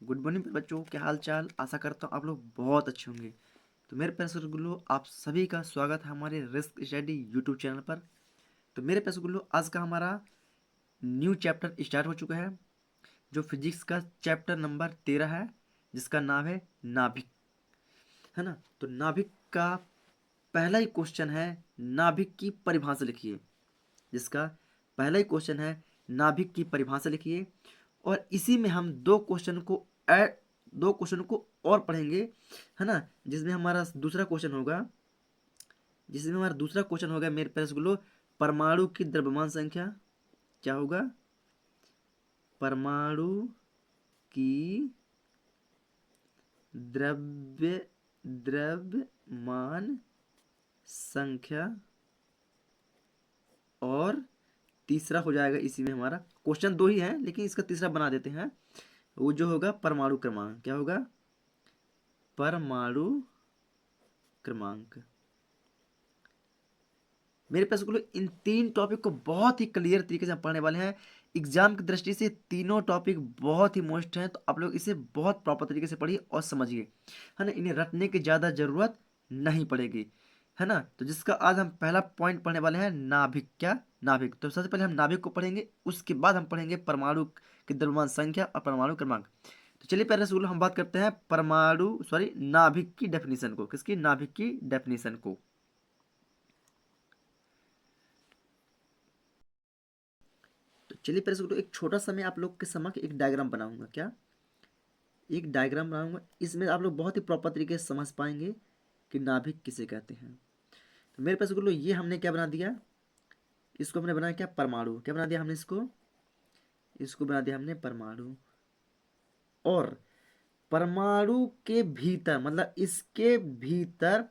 Good morning बच्चों, क्या हाल चाल। आशा करता हूँ आप लोग बहुत अच्छे होंगे। तो मेरे प्यारे गुल्लू, आप सभी का स्वागत है हमारे रिस्क स्टडी यूट्यूब चैनल पर। तो मेरे प्यारे गुल्लू, आज का हमारा न्यू चैप्टर स्टार्ट हो चुका है, जो फिजिक्स का चैप्टर नंबर 13 है, जिसका नाम है नाभिक, है ना। तो नाभिक का पहला ही क्वेश्चन है, नाभिक की परिभाषा लिखिए। जिसका पहला ही क्वेश्चन है, नाभिक की परिभाषा लिखिए। और इसी में हम दो क्वेश्चन को और पढ़ेंगे, है ना। जिसमें हमारा दूसरा क्वेश्चन होगा मेरे पास गुलो, परमाणु की द्रव्यमान संख्या क्या होगा। परमाणु की द्रव्यमान संख्या। और तीसरा हो जाएगा, इसी में हमारा क्वेश्चन दो ही है लेकिन इसका तीसरा बना देते हैं, वो जो होगा परमाणु क्रमांक। क्या होगा? परमाणु क्रमांक। मेरे पास को इन तीन टॉपिक को बहुत ही क्लियर तरीके से हम पढ़ने वाले हैं। एग्जाम की दृष्टि से तीनों टॉपिक बहुत ही मोस्ट हैं, तो आप लोग इसे बहुत प्रॉपर तरीके से पढ़िए और समझिए, है ना। इन्हें रटने की ज़्यादा ज़रूरत नहीं पड़ेगी, है ना। तो जिसका आज हम पहला पॉइंट पढ़ने वाले हैं, नाभिक। क्या? नाभिक। तो सबसे पहले हम नाभिक को पढ़ेंगे, उसके बाद हम पढ़ेंगे परमाणु की द्रव्यमान संख्या और परमाणु क्रमांक। तो चलिए पहले से हम बात करते हैं नाभिक की डेफिनेशन को। किसकी? नाभिक की डेफिनेशन को। तो चलिए पहले से एक छोटा सा मैं आप लोग के समक्ष एक डायग्राम बनाऊंगा। क्या? एक डायग्राम बनाऊंगा, इसमें आप लोग बहुत ही प्रॉपर तरीके से समझ पाएंगे कि नाभिक किसे कहते हैं। तो मेरे पास बोलो, ये हमने क्या बना दिया, इसको हमने बनाया क्या? परमाणु। क्या बना दिया हमने? इसको इसको बना दिया हमने परमाणु। और परमाणु के भीतर, मतलब इसके भीतर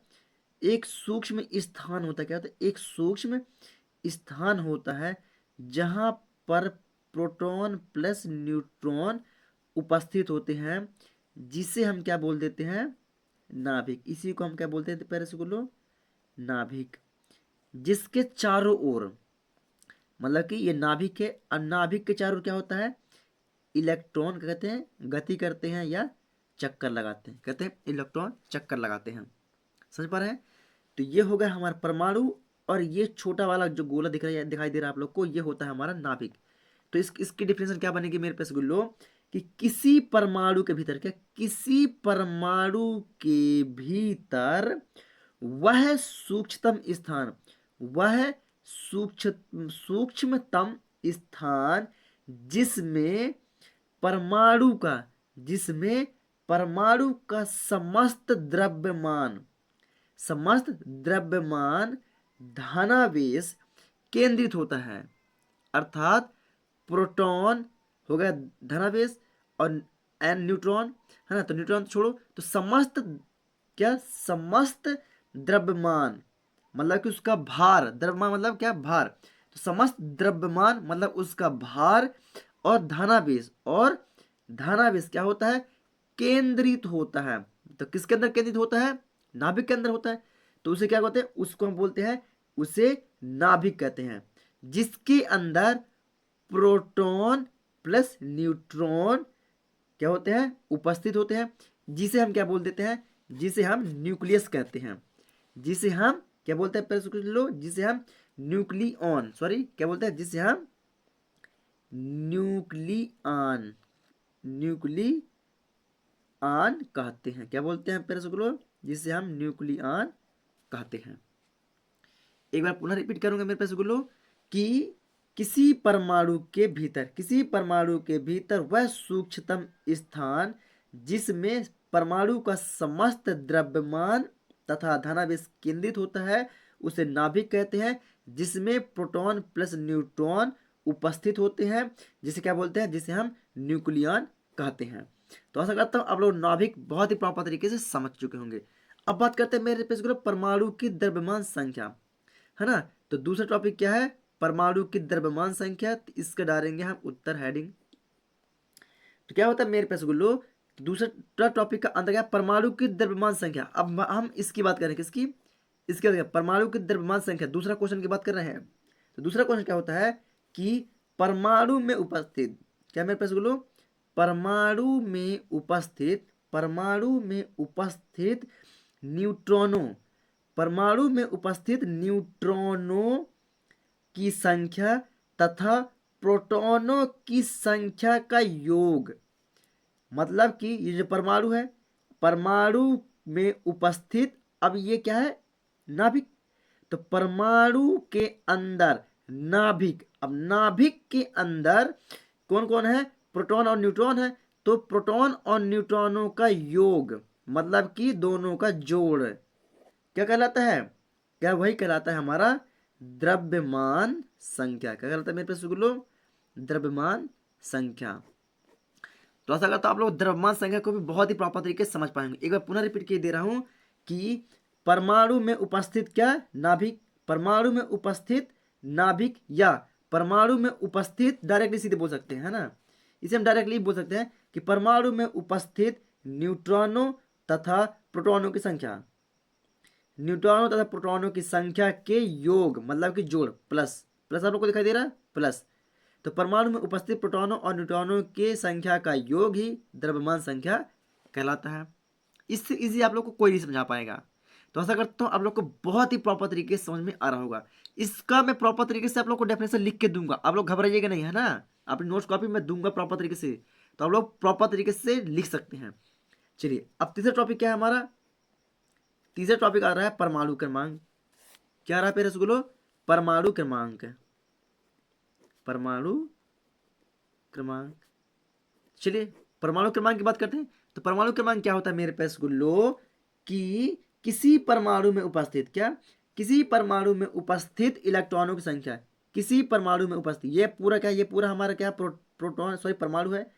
एक सूक्ष्म स्थान होता है। क्या होता है? एक सूक्ष्म स्थान होता है जहां पर प्रोटॉन प्लस न्यूट्रॉन उपस्थित होते हैं, जिसे हम क्या बोल देते हैं? नाभिक। इसी को हम क्या बोलते हैं पहले से बोलो? नाभिक। जिसके चारों ओर, मतलब कि ये नाभिक है, और नाभिक के चारों ओर क्या होता है? इलेक्ट्रॉन कहते हैं गति करते हैं या चक्कर लगाते हैं। कहते हैं इलेक्ट्रॉन चक्कर लगाते हैं। समझ पा रहे हैं? तो ये हो गया हमारा परमाणु, और ये छोटा वाला जो गोला दिखाई दे रहा है आप लोग को, ये होता है हमारा नाभिक। तो इसकी डिफिनेशन क्या बनेगी मेरे पास गुल्लो, कि किसी परमाणु के भीतर, क्या? किसी परमाणु के भीतर वह सूक्ष्मतम स्थान, वह सूक्ष्मतम स्थान जिसमें परमाणु का जिसमें परमाणु का समस्त द्रव्यमान धनावेश केंद्रित होता है। अर्थात प्रोटॉन हो गया धनावेश, और एन न्यूट्रॉन, है ना। तो न्यूट्रॉन तो छोड़ो, तो समस्त द्रव्यमान, मतलब कि उसका भार। द्रव्यमान मतलब क्या? भार। तो समस्त द्रव्यमान मतलब उसका भार, और धनावेश क्या होता है? केंद्रित होता है। तो किसके अंदर केंद्रित होता है? नाभिक के अंदर होता है। तो उसे क्या कहते हैं? उसको हम बोलते हैं, उसे नाभिक कहते हैं, जिसके अंदर प्रोटॉन प्लस न्यूट्रॉन क्या होते हैं? उपस्थित होते हैं, जिसे हम क्या बोल देते हैं? जिसे हम न्यूक्लियस कहते हैं। जिसे हम क्या बोलते हैं? पहले लो, जिसे हम न्यूक्लियन, सॉरी क्या बोलते हैं? जिसे हम न्यूक्लियन कहते हैं। क्या बोलते हैं पहले? जिसे हम न्यूक्लियन कहते हैं। एक बार पुनः रिपीट करूंगा मेरे पास गुल्लो, कि किसी परमाणु के भीतर वह सूक्ष्मतम स्थान जिसमें परमाणु का समस्त द्रव्यमान तथा धनावेश केंद्रित होता है, उसे नाभिक कहते हैं। जिसमें प्रोटॉन प्लस न्यूट्रॉन उपस्थित होते हैं, जिसे क्या बोलते हैं? जिसे हम न्यूक्लियन कहते हैं। तो आशा करता हूं आप लोग नाभिक बहुत ही प्रॉपर तरीके से समझ चुके होंगे। अब बात करते हैं मेरे पेज परमाणु की द्रव्यमान संख्या, है ना। तो दूसरा टॉपिक क्या है? परमाणु की द्रव्यमान संख्या। तो इसका डालेंगे हम उत्तर हेडिंग। तो क्या होता है मेरे पास गुल्लो, दूसरा टॉपिक का अंदर क्या? परमाणु की द्रव्यमान संख्या। अब हम इसकी बात करें, किसकी? इसके बाद परमाणु की द्रव्यमान संख्या, दूसरा क्वेश्चन की बात कर रहे हैं। तो दूसरा क्वेश्चन क्या होता है कि परमाणु में उपस्थित, क्या मेरे पास गुल्लो, परमाणु में उपस्थित न्यूट्रॉनों परमाणु में उपस्थित न्यूट्रॉनों की संख्या तथा प्रोटॉनों की संख्या का योग। मतलब कि ये जो परमाणु है, परमाणु में उपस्थित, अब ये क्या है, नाभिक। तो परमाणु के अंदर नाभिक, अब नाभिक के अंदर कौन कौन है, प्रोटॉन और न्यूट्रॉन है। तो प्रोटॉन और न्यूट्रॉनों का योग मतलब कि दोनों का जोड़ क्या कहलाता है, क्या वही कहलाता है हमारा द्रव्यमान संख्या। क्या कहलाता है मेरे पास बोलो, द्रव्यमान संख्या। तो ऐसा करता आप लोग द्रव्यमान संख्या को भी बहुत ही प्रॉपर तरीके से समझ पाएंगे। एक बार पुनः रिपीट किए दे रहा हूं कि परमाणु में उपस्थित क्या, नाभिक, परमाणु में उपस्थित नाभिक या परमाणु में उपस्थित, डायरेक्टली सीधे बोल सकते हैं, है ना, इसे हम डायरेक्टली बोल सकते हैं कि परमाणु में उपस्थित न्यूट्रॉनों तथा प्रोटॉनों की संख्या, न्यूट्रॉनों तथा प्रोटॉनों की संख्या के योग मतलब कि जोड़, प्लस प्लस आप लोग को दिखाई दे रहा है, प्लस। तो परमाणु में उपस्थित प्रोटॉनों और न्यूट्रॉनों के संख्या का योग ही द्रव्यमान संख्या कहलाता है। इससे इजी आप लोग को कोई नहीं समझा पाएगा। तो ऐसा करता हूँ आप लोग को बहुत ही प्रॉपर तरीके से समझ में आ रहा होगा। इसका मैं प्रॉपर तरीके से आप लोग को डेफिनेशन लिख के दूंगा, आप लोग घबराइएगा नहीं, है ना। अपनी नोट्स कॉपी में दूंगा प्रॉपर तरीके से, तो आप लोग प्रॉपर तरीके से लिख सकते हैं। चलिए अब तीसरा टॉपिक क्या है हमारा, तीसरा टॉपिक आ रहा है परमाणु क्रमांक। क्या रहा है पेरे स्कूलों, परमाणु क्रमांक, परमाणु क्रमांक। चलिए परमाणु क्रमांक की बात करते हैं। तो परमाणु क्रमांक क्या होता है मेरे पास गुल्लो, कि किसी परमाणु में उपस्थित, क्या, किसी परमाणु में उपस्थित इलेक्ट्रॉनों की संख्या, किसी परमाणु में उपस्थित, ये पूरा क्या है, ये पूरा हमारा क्या है, प्रोटॉन सॉरी परमाणु है,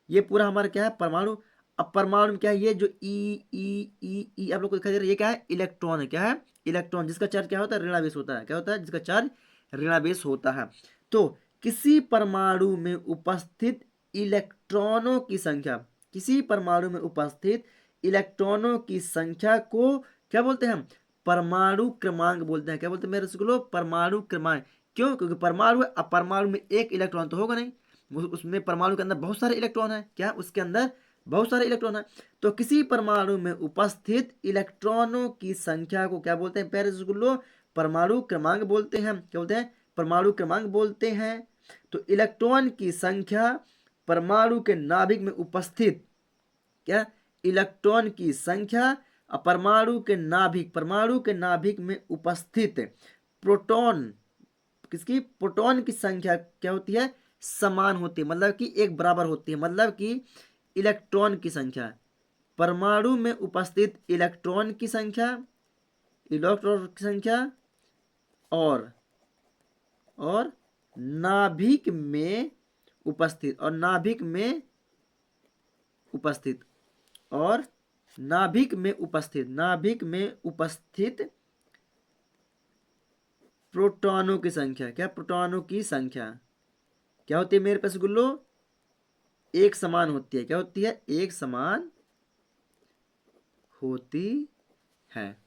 ये पूरा हमारा क्या है, परमाणु। अब परमाणु में क्या है, ये जो ई आप लोग को दिखाई दे रहा है, ये क्या है, इलेक्ट्रॉन है, क्या है, इलेक्ट्रॉन, जिसका चार्ज क्या होता है, ऋणावेश होता है, क्या होता है, जिसका चार्ज ऋणावेश होता है। तो किसी परमाणु में उपस्थित इलेक्ट्रॉनों की संख्या, किसी परमाणु में उपस्थित इलेक्ट्रॉनों की संख्या को क्या बोलते हैं हम, परमाणु क्रमांक बोलते हैं। क्या बोलते हैं मेरे स्कूलों, परमाणु क्रमांक। क्यों, क्योंकि परमाणु है, अब परमाणु में एक इलेक्ट्रॉन तो होगा नहीं, उसमें परमाणु के अंदर बहुत सारे इलेक्ट्रॉन है, क्या उसके अंदर बहुत सारे इलेक्ट्रॉन है। तो किसी परमाणु में उपस्थित इलेक्ट्रॉनों की संख्या को क्या बोलते हैं प्यारे स्कूलों, परमाणु क्रमांक बोलते हैं। क्या बोलते हैं, परमाणु क्रमांक बोलते हैं। तो इलेक्ट्रॉन की संख्या परमाणु के नाभिक में उपस्थित, क्या, इलेक्ट्रॉन की संख्या परमाणु के नाभिक में उपस्थित प्रोटॉन, किसकी, प्रोटॉन की संख्या क्या होती है, समान होती है, मतलब कि एक बराबर होती है। मतलब कि इलेक्ट्रॉन की संख्या, परमाणु में उपस्थित इलेक्ट्रॉन की संख्या, और नाभिक में उपस्थित, नाभिक में उपस्थित प्रोटॉनों की संख्या, क्या, प्रोटॉनों की संख्या क्या होती है मेरे पास गुल्लो, एक समान होती है। क्या होती है, एक समान होती है।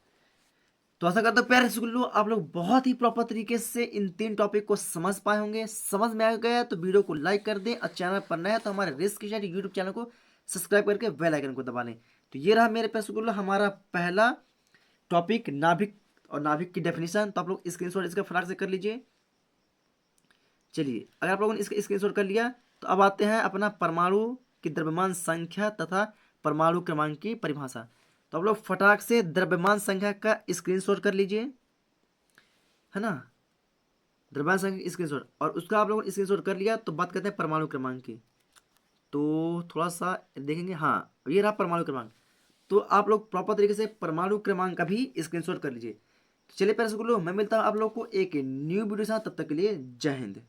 तो ऐसा करते प्यारे गुल्लो आप लोग बहुत ही प्रॉपर तरीके से इन तीन टॉपिक को समझ पाए होंगे। समझ में आ गया तो वीडियो को लाइक कर दें, और चैनल पर नया है तो हमारे रिस्क स्टडी यूट्यूब चैनल को सब्सक्राइब करके बेल आइकन को दबा लें। तो ये रहा मेरे पास गुल्लो हमारा पहला टॉपिक, नाभिक और नाभिक की डेफिनेशन। तो आप लोग स्क्रीनशॉट इसका फटाक से कर लीजिए। चलिए अगर आप लोगों ने इसका स्क्रीनशॉट कर लिया तो अब आते हैं अपना परमाणु की द्रव्यमान संख्या तथा परमाणु क्रमांक की परिभाषा। तो आप लोग फटाक से द्रव्यमान संख्या का स्क्रीनशॉट कर लीजिए, है ना, द्रव्यमान संख्या की स्क्रीनशॉट, और उसका आप लोगों ने स्क्रीनशॉट कर लिया तो बात करते हैं परमाणु क्रमांक की। तो थोड़ा सा देखेंगे, हाँ ये रहा परमाणु क्रमांक। तो आप लोग प्रॉपर तरीके से परमाणु क्रमांक का भी स्क्रीनशॉट कर लीजिए। तो चलिए पैसे मैं मिलता हूँ आप लोग को एक न्यू वीडियो के साथ, तब तक के लिए जय हिंद।